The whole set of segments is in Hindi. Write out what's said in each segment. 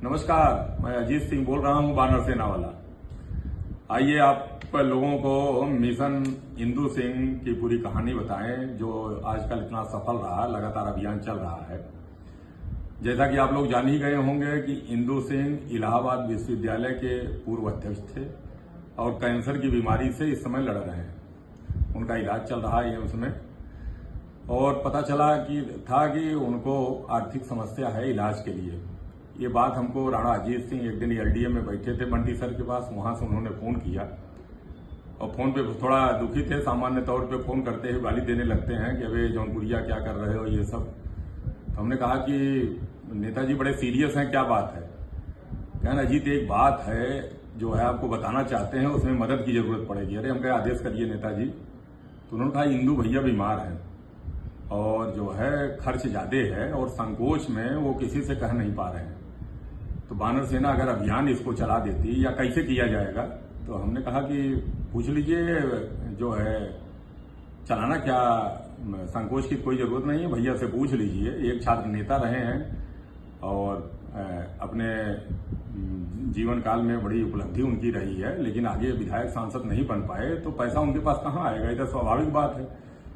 नमस्कार, मैं अजीत सिंह बोल रहा हूं, बानर सेना वाला। आइए आप लोगों को मिशन इंदु सिंह की पूरी कहानी बताएं, जो आजकल इतना सफल रहा, लगातार अभियान चल रहा है। जैसा कि आप लोग जान ही गए होंगे कि इंदु सिंह इलाहाबाद विश्वविद्यालय के पूर्व अध्यक्ष थे और कैंसर की बीमारी से इस समय लड़ रहे हैं। उनका इलाज चल रहा है उसमें, और पता चला कि उनको आर्थिक समस्या है इलाज के लिए। ये बात हमको राणा अजीत सिंह एक दिन एलडीए में बैठे थे बंटी सर के पास, वहां से उन्होंने फोन किया और फोन पे थोड़ा दुखी थे। सामान्य तौर पे फोन करते ही गाली देने लगते हैं कि अबे जौनपुरिया क्या कर रहे हो ये सब। तो हमने कहा कि नेताजी बड़े सीरियस हैं, क्या बात है? कहना अजीत एक बात है जो है आपको बताना चाहते हैं, उसमें मदद की जरूरत पड़ेगी। अरे हम कहे आदेश करिए नेताजी। तो उन्होंने कहा इंदु भैया बीमार हैं और जो है खर्च ज्यादा है और संकोच में वो किसी से कह नहीं पा रहे हैं। तो बानर सेना अगर अभियान इसको चला देती या कैसे किया जाएगा? तो हमने कहा कि पूछ लीजिए, जो है चलाना क्या, संकोच की कोई जरूरत नहीं है, भैया से पूछ लीजिए। एक छात्र नेता रहे हैं और अपने जीवन काल में बड़ी उपलब्धि उनकी रही है, लेकिन आगे विधायक सांसद नहीं बन पाए तो पैसा उनके पास कहाँ आएगा? ये तो स्वाभाविक बात है।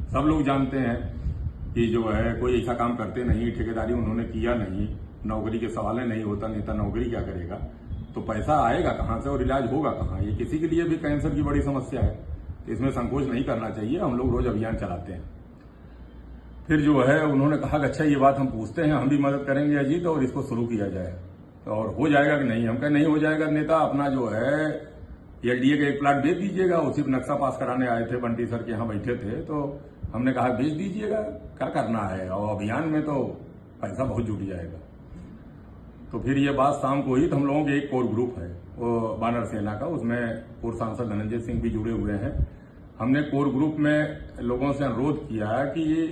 सब लोग जानते हैं कि जो है कोई ऐसा काम करते नहीं, ठेकेदारी उन्होंने किया नहीं, नौकरी के सवाल नहीं होता, नेता नौकरी क्या करेगा? तो पैसा आएगा कहां से और इलाज होगा कहां? ये किसी के लिए भी कैंसर की बड़ी समस्या है, तो इसमें संकोच नहीं करना चाहिए। हम लोग रोज अभियान चलाते हैं। फिर जो है उन्होंने कहा कि अच्छा ये बात हम पूछते हैं, हम भी मदद करेंगे अजीत, और इसको शुरू किया जाए। और हो जाएगा कि नहीं? हम कहें नहीं हो जाएगा नेता, अपना जो है एलडीए का एक प्लाट बेच दीजिएगा। उसी पर नक्शा पास कराने आए थे, बंटी सर के यहाँ बैठे थे, तो हमने कहा बेच दीजिएगा, क्या करना है, और अभियान में तो पैसा बहुत जुट जाएगा। तो फिर ये बात शाम को हुई, तो हम लोगों के एक कोर ग्रुप है वो बानर सेना का, उसमें पूर्व सांसद धनंजय सिंह भी जुड़े हुए हैं। हमने कोर ग्रुप में लोगों से अनुरोध किया कि ये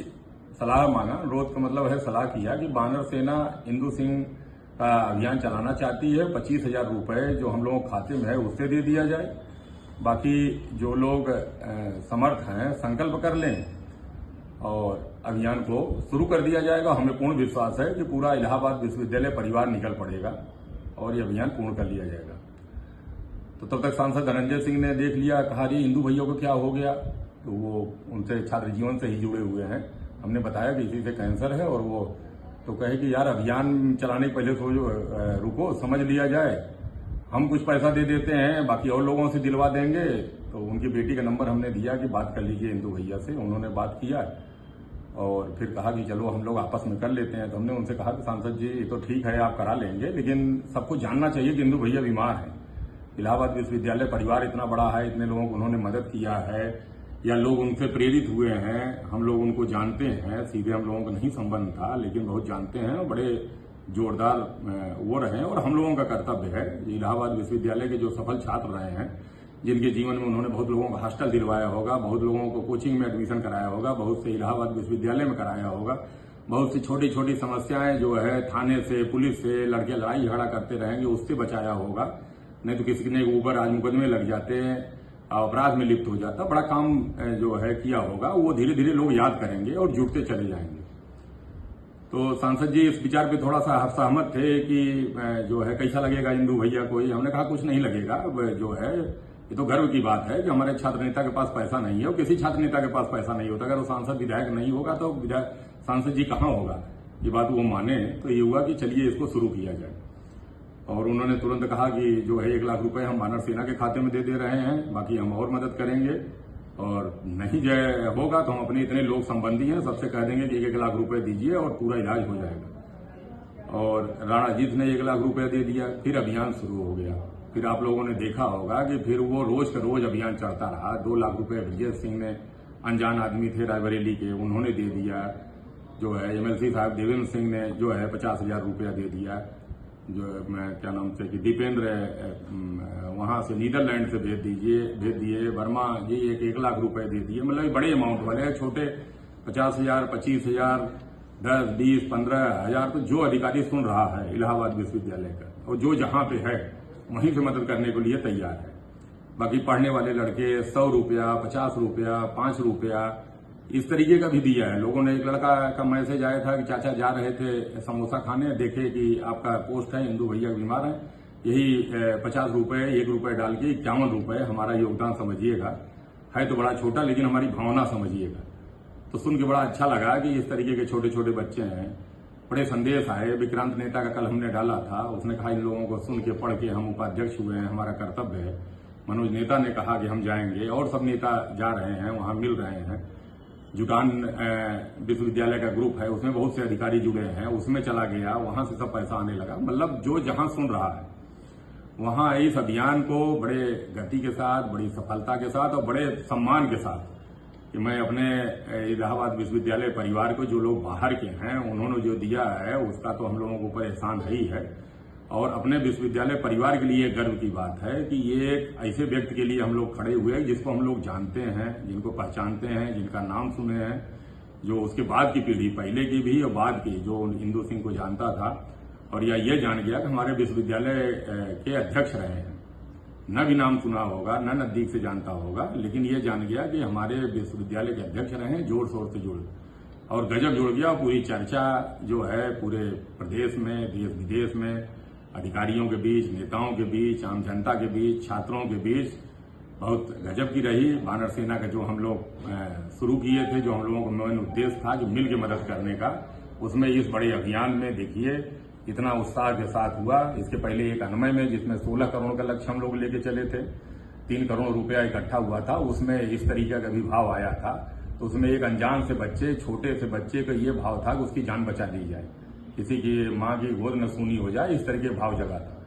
सलाह मांगा, अनुरोध का मतलब है सलाह किया कि बानर सेना इंदु सिंह का अभियान चलाना चाहती है। 25,000 रुपए जो हम लोगों के खाते में है उससे दे दिया जाए। बाकी जो लोग समर्थ हैं संकल्प कर लें और अभियान को शुरू कर दिया जाएगा। हमें पूर्ण विश्वास है कि पूरा इलाहाबाद विश्वविद्यालय परिवार निकल पड़ेगा और ये अभियान पूर्ण कर लिया जाएगा। तो तब तक सांसद धनंजय सिंह ने देख लिया, कहा जी इंदु भैया को क्या हो गया? तो वो उनसे छात्र जीवन से ही जुड़े हुए हैं। हमने बताया कि इसी से कैंसर है, और वो तो कहे कि यार अभियान चलाने के पहले रुको, समझ लिया जाए, हम कुछ पैसा दे देते हैं, बाकी और लोगों से दिलवा देंगे। तो उनकी बेटी का नंबर हमने दिया कि बात कर लीजिए इंदु भैया से। उन्होंने बात किया और फिर कहा कि चलो हम लोग आपस में कर लेते हैं। तो हमने उनसे कहा कि सांसद जी ये तो ठीक है आप करा लेंगे, लेकिन सबको जानना चाहिए कि इंदु भैया बीमार हैं। इलाहाबाद विश्वविद्यालय परिवार इतना बड़ा है, इतने लोगों को उन्होंने मदद किया है या लोग उनसे प्रेरित हुए हैं, हम लोग उनको जानते हैं। सीधे हम लोगों का नहीं संबंध था, लेकिन बहुत जानते हैं और बड़े जोरदार वो रहे। और हम लोगों का कर्तव्य है, इलाहाबाद विश्वविद्यालय के जो सफल छात्र रहे हैं, जिनके जीवन में उन्होंने बहुत लोगों को हॉस्टल दिलवाया होगा, बहुत लोगों को कोचिंग में एडमिशन कराया होगा, बहुत से इलाहाबाद विश्वविद्यालय में कराया होगा, बहुत सी छोटी छोटी समस्याएं जो है थाने से पुलिस से लड़के लड़ाई झगड़ा करते रहेंगे उससे बचाया होगा। नहीं तो किसी ने ऊपर आज मुकदमे लग जाते हैं, अपराध में लिप्त हो जाता, बड़ा काम जो है किया होगा। वो धीरे धीरे लोग याद करेंगे और जुटते चले जाएंगे। तो सांसद जी इस विचार पे थोड़ा सा सहमत थे कि जो है कैसा लगेगा इंदु भैया को? हमने कहा कुछ नहीं लगेगा। जो है ये तो गर्व की बात है कि हमारे छात्र नेता के पास पैसा नहीं है, और किसी छात्र नेता के पास पैसा नहीं होता। अगर वो सांसद विधायक नहीं होगा तो सांसद जी कहाँ होगा? ये बात वो माने तो ये हुआ कि चलिए इसको शुरू किया जाए। और उन्होंने तुरंत कहा कि जो है 1 लाख रुपए हम बानर सेना के खाते में दे रहे हैं, बाकी हम और मदद करेंगे, और नहीं जय होगा तो हम अपने इतने लोग संबंधी हैं सबसे कह देंगे कि 1 लाख रुपए दीजिए और पूरा इलाज हो जाएगा। और राणा अजीत ने 1 लाख रुपए दे दिया। फिर अभियान शुरू हो गया। फिर आप लोगों ने देखा होगा कि फिर वो रोज का रोज अभियान चलता रहा। 2 लाख रुपए ब्रिजेश सिंह ने, अनजान आदमी थे रायबरेली के, उन्होंने दे दिया। जो है एमएलसी साहब देवेंद्र सिंह ने जो है 50,000 रुपया दे दिया। जो मैं क्या नाम से कि दीपेंद्र वहां से नीदरलैंड से भेज दिए। वर्मा जी 1 लाख रुपए दे दिए। मतलब बड़े अमाउंट वाले, छोटे 50,000, 25,000, 10, 20, 15,000। तो जो अधिकारी सुन रहा है इलाहाबाद विश्वविद्यालय का और जो जहां पे है वहीं से मदद करने के लिए तैयार है। बाकी पढ़ने वाले लड़के 100 रुपया, 50 रुपया, 5 रुपया, इस तरीके का भी दिया है। लोगों ने, एक लड़का का मैसेज आया था कि चाचा जा रहे थे समोसा खाने, देखे कि आपका पोस्ट है इंदू भैया बीमार है, यही 50 रुपए 1 रुपए डाल के 51 रुपए हमारा योगदान समझिएगा। है तो बड़ा छोटा, लेकिन हमारी भावना समझिएगा। तो सुन के बड़ा अच्छा लगा कि इस तरीके के छोटे छोटे बच्चे हैं। बड़े संदेश आए। विक्रांत नेता का कल हमने डाला था, उसने कहा इन लोगों को सुन के पढ़ के हम उपाध्यक्ष हुए हैं, हमारा कर्तव्य है। मनोज नेता ने कहा कि हम जाएंगे, और सब नेता जा रहे हैं, वहां मिल रहे हैं। जुटान विश्वविद्यालय का ग्रुप है, उसमें बहुत से अधिकारी जुड़े हैं, उसमें चला गया, वहां से सब पैसा आने लगा। मतलब जो जहां सुन रहा है वहां इस अभियान को बड़े गति के साथ, बड़ी सफलता के साथ और बड़े सम्मान के साथ, कि मैं अपने इलाहाबाद विश्वविद्यालय परिवार को, जो लोग बाहर के हैं, उन्होंने जो दिया है उसका तो हम लोगों के ऊपर एहसान है ही है। और अपने विश्वविद्यालय परिवार के लिए गर्व की बात है कि ये एक ऐसे व्यक्ति के लिए हम लोग खड़े हुए जिसको हम लोग जानते हैं, जिनको पहचानते हैं, जिनका नाम सुने हैं, जो उसके बाद की पीढ़ी, पहले की भी और बाद की, जो इंदू सिंह को जानता था और या ये जान गया कि हमारे विश्वविद्यालय के अध्यक्ष रहे हैं। न भी नाम सुना होगा, न नजदीक से जानता होगा, लेकिन ये जान गया कि हमारे विश्वविद्यालय के अध्यक्ष रहे हैं, जोर शोर से जुड़ और गजब जुड़ गया। पूरी चर्चा जो है पूरे प्रदेश में, देश विदेश में, अधिकारियों के बीच, नेताओं के बीच, आम जनता के बीच, छात्रों के बीच बहुत गजब की रही। वानर सेना का जो हम लोग शुरू किए थे, जो हम लोगों का मेन उद्देश्य था कि मिल के मदद करने का, उसमें इस बड़े अभियान में देखिए इतना उत्साह के साथ हुआ। इसके पहले एक अनमय में, जिसमें 16 करोड़ का लक्ष्य हम लोग लेके चले थे, 3 करोड़ रुपया इकट्ठा हुआ था, उसमें इस तरीके का भी भाव आया था। तो उसमें एक अनजान से बच्चे, छोटे से बच्चे का ये भाव था कि उसकी जान बचा दी जाए, किसी की मां की गोद न सूनी हो जाए, इस तरह के भाव जगा था।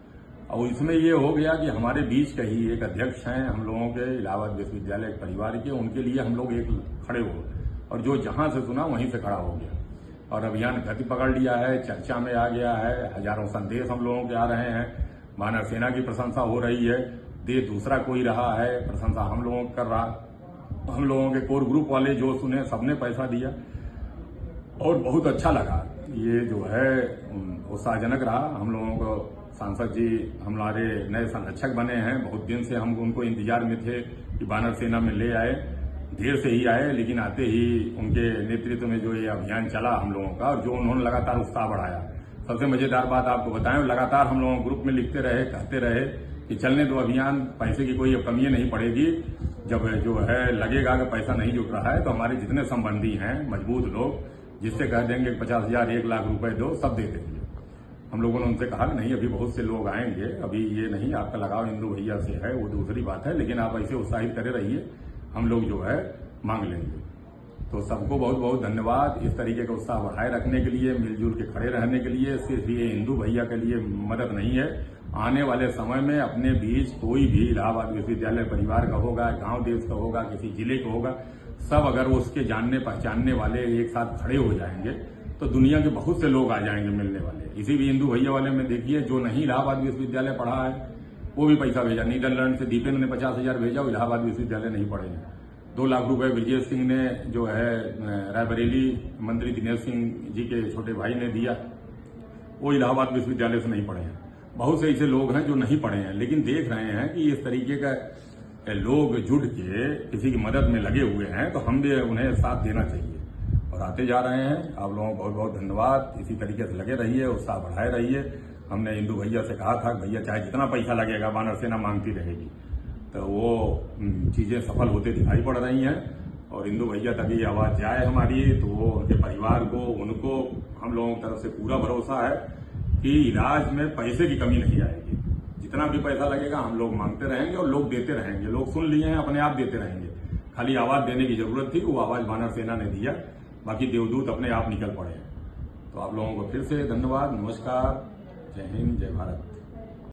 और इसमें ये हो गया कि हमारे बीच का ही एक अध्यक्ष हैं हम लोगों के इलाहाबाद विश्वविद्यालय परिवार के, उनके लिए हम लोग एक खड़े हो, और जो जहां से सुना वहीं से खड़ा हो गया। और अभियान गति पकड़ लिया है, चर्चा में आ गया है, हजारों संदेश हम लोगों के आ रहे हैं। वानर सेना की प्रशंसा हो रही है, देश दूसरा कोई रहा है, प्रशंसा हम लोगों कर रहा। हम लोगों के कोर ग्रुप वाले जो सुने, सबने पैसा दिया और बहुत अच्छा लगा। ये जो है उत्साहजनक रहा। हम लोगों को सांसद जी हमारे नए संरक्षक बने हैं, बहुत दिन से हम उनको इंतजार में थे कि वानर सेना में ले आए। देर से ही आए, लेकिन आते ही उनके नेतृत्व में जो ये अभियान चला हम लोगों का, और जो उन्होंने लगातार उत्साह बढ़ाया। सबसे मजेदार बात आपको बताएं, लगातार हम लोगों ग्रुप में लिखते रहे, कहते रहे कि चलने दो अभियान, पैसे की कोई कमी नहीं पड़ेगी। जब जो है लगेगा कि पैसा नहीं जुट रहा है, तो हमारे जितने संबंधी हैं मजबूत लोग, जिससे कह देंगे 50,000 1 लाख रुपए दो, सब दे देंगे। हम लोगों ने उनसे कहा कि नहीं, अभी बहुत से लोग आएंगे, अभी ये नहीं, आपका लगाव इंदू भैया से है, वो दूसरी बात है, लेकिन आप ऐसे उत्साहित करे रहिए, हम लोग जो है मांग लेंगे। तो सबको बहुत बहुत धन्यवाद। इस तरीके का उत्साह बढ़ाए रखने के लिए, मिलजुल के खड़े रहने के लिए। सिर्फ ये इंदू भैया के लिए मदद नहीं है, आने वाले समय में अपने बीच कोई भी इलाहाबाद विश्वविद्यालय परिवार का होगा, गांव देश का होगा, किसी जिले का होगा, सब अगर उसके जानने पहचानने वाले एक साथ खड़े हो जाएंगे तो दुनिया के बहुत से लोग आ जाएंगे मिलने वाले। इसी भी इंदू भैया वाले में देखिए, जो नहीं इलाहाबाद विश्वविद्यालय पढ़ा है वो भी पैसा भेजा। नीदरलैंड से दीपेंद्र ने 50,000 भेजा, वो इलाहाबाद विश्वविद्यालय नहीं पढ़े हैं। 2 लाख रुपए ब्रजेश सिंह ने, जो है रायबरेली मंत्री दिनेश सिंह जी के छोटे भाई ने दिया, वो इलाहाबाद विश्वविद्यालय से नहीं पढ़े हैं। बहुत से ऐसे लोग हैं जो नहीं पढ़े हैं, लेकिन देख रहे हैं कि इस तरीके का लोग जुट के किसी की मदद में लगे हुए हैं, तो हम भी उन्हें साथ देना चाहिए, और आते जा रहे हैं। आप लोगों को बहुत बहुत धन्यवाद। इसी तरीके से लगे रहिए, उत्साह बढ़ाए रहिए। हमने इंदू भैया से कहा था, भैया चाहे जितना पैसा लगेगा वानर सेना मांगती रहेगी, तो वो चीजें सफल होते दिखाई पड़ रही हैं। और इंदू भैया तक ये आवाज जाए हमारी, तो वो उनके परिवार को, उनको हम लोगों की तरफ से पूरा भरोसा है कि इलाज में पैसे की कमी नहीं आएगी। जितना भी पैसा लगेगा हम लोग मांगते रहेंगे और लोग देते रहेंगे। लोग सुन लिए हैं, अपने आप देते रहेंगे। खाली आवाज देने की जरूरत थी, वो आवाज वानर सेना ने दिया, बाकी देवदूत अपने आप निकल पड़े हैं। तो आप लोगों को फिर से धन्यवाद, नमस्कार, जय हिंद, जय भारत।